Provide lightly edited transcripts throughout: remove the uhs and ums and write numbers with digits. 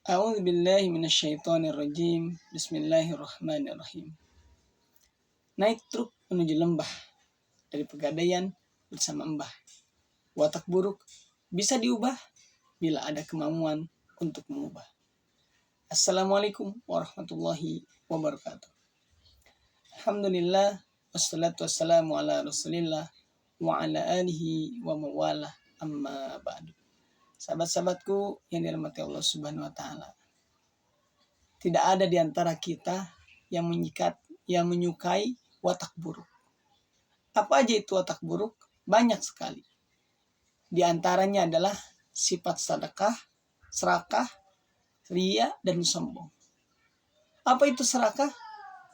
A'udzu billahi minasyaitonir rajim. Bismillahirrahmanirrahim. Naik truk menuju lembah dari Pegadaian bersama Mbah. Watak buruk bisa diubah bila ada kemauan untuk mengubah. Assalamualaikum warahmatullahi wabarakatuh. Alhamdulillah wassalatu wassalamu ala Rasulillah wa ala alihi wa mawalah, amma ba'du. Sahabat-sahabatku yang dirahmati Allah Subhanahu wa taala. Tidak ada di antara kita yang menyukai watak buruk. Apa aja itu watak buruk? Banyak sekali. Di antaranya adalah sifat sedekah, serakah, ria, dan sombong. Apa itu serakah?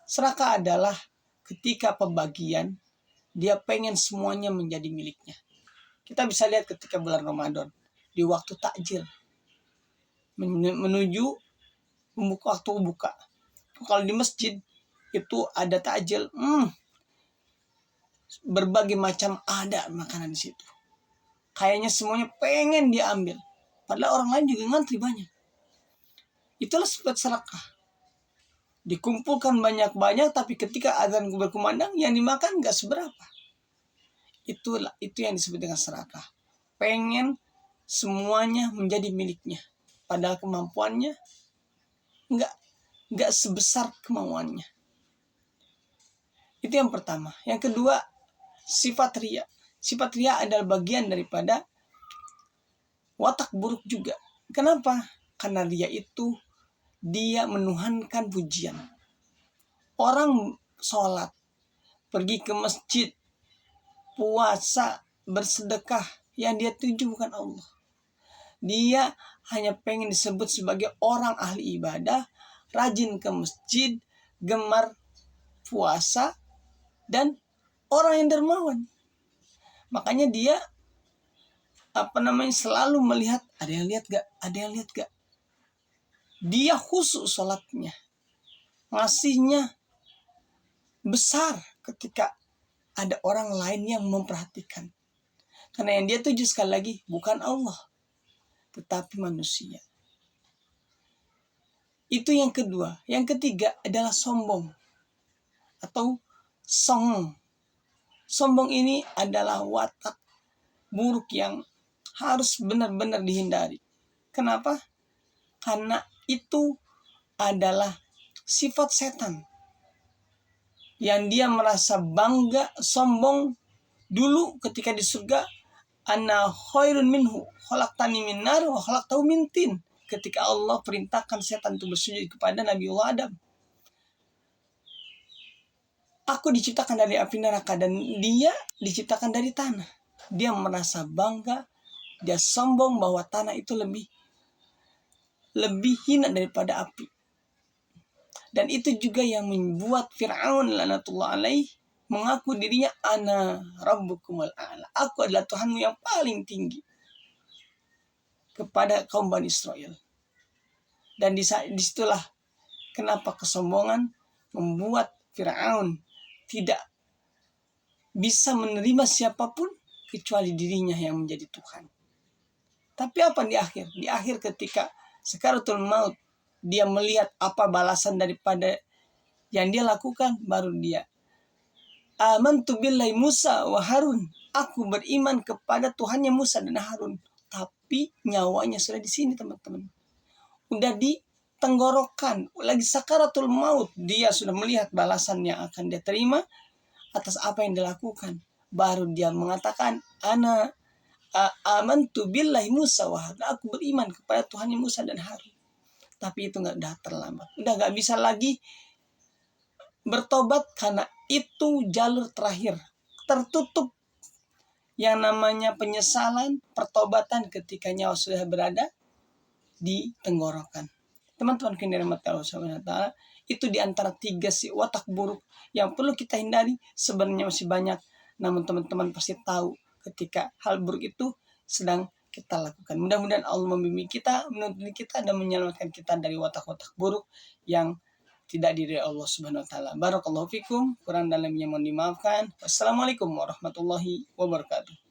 Serakah adalah ketika pembagian, dia pengen semuanya menjadi miliknya. Kita bisa lihat ketika bulan Ramadan, di waktu takjil, menuju waktu buka. Kalau di masjid itu ada takjil, berbagai macam ada makanan di situ. Kayaknya semuanya pengen diambil, padahal orang lain juga ngantri banyak. Itulah sifat serakah. Dikumpulkan banyak-banyak, tapi ketika azan berkumandang, yang dimakan nggak seberapa. Itu yang disebut dengan serakah. Pengen semuanya menjadi miliknya, padahal kemampuannya nggak sebesar kemauannya. Itu yang pertama. Yang kedua, sifat ria. Sifat ria adalah bagian daripada watak buruk juga. Kenapa? Karena ria itu dia menuhankan pujian. Orang sholat, pergi ke masjid, puasa, bersedekah, yang dia tuju bukan Allah. Dia hanya pengen disebut sebagai orang ahli ibadah, rajin ke masjid, gemar puasa, dan orang yang dermawan. Makanya dia selalu melihat, ada yang lihat gak? Ada yang lihat gak? Dia khusyuk sholatnya, ngasihnya besar ketika ada orang lain yang memperhatikan. Karena yang dia tuju sekali lagi bukan Allah, tetapi manusia. Itu yang kedua. Yang ketiga adalah sombong atau song. Sombong ini adalah watak buruk yang harus benar-benar dihindari. Kenapa? Karena itu adalah sifat setan. Yang dia merasa bangga, sombong dulu ketika di surga. Ana khairun minhu, khalaqtani min nar wa khalaqtahu min tin. Ketika Allah perintahkan setan itu bersujud kepada Nabiullah Adam. Aku diciptakan dari api neraka dan dia diciptakan dari tanah. Dia merasa bangga, dia sombong bahwa tanah itu lebih hina daripada api. Dan itu juga yang membuat Fir'aun laknatullah alaih mengaku dirinya ana rabbukumul a'la. Aku adalah Tuhanmu yang paling tinggi kepada kaum Bani Israel. Dan disitulah kenapa kesombongan membuat Fir'aun tidak bisa menerima siapapun kecuali dirinya yang menjadi Tuhan. Tapi apa di akhir? Di akhir ketika Sakaratul Maut, dia melihat apa balasan daripada yang dia lakukan, baru dia amantu billahi Musa wa Harun. Aku beriman kepada Tuhannya Musa dan Harun. Tapi nyawanya sudah di sini, teman-teman. Udah di tenggorokan, lagi sakaratul maut, dia sudah melihat balasan yang akan dia terima atas apa yang dilakukan. Baru dia mengatakan, ana amantu billahi Musa wa Harun. Aku beriman kepada Tuhannya Musa dan Harun. Tapi itu udah terlambat. Udah gak bisa lagi bertobat karena itu jalur terakhir. Tertutup yang namanya penyesalan, pertobatan ketika nyawa sudah berada di tenggorokan. Teman-teman yang dirahmati Allah Subhanahu wa taala, itu di antara 3 watak buruk yang perlu kita hindari. Sebenarnya masih banyak, namun teman-teman pasti tahu ketika hal buruk itu sedang kita lakukan. Mudah-mudahan Allah membimbing kita, menuntun kita, dan menyelamatkan kita dari watak-watak buruk yang tidak diridhoi Allah Subhanahu wa taala. Barakallahu fikum, kurang dalamnya mohon dimaafkan. Wassalamualaikum warahmatullahi wabarakatuh.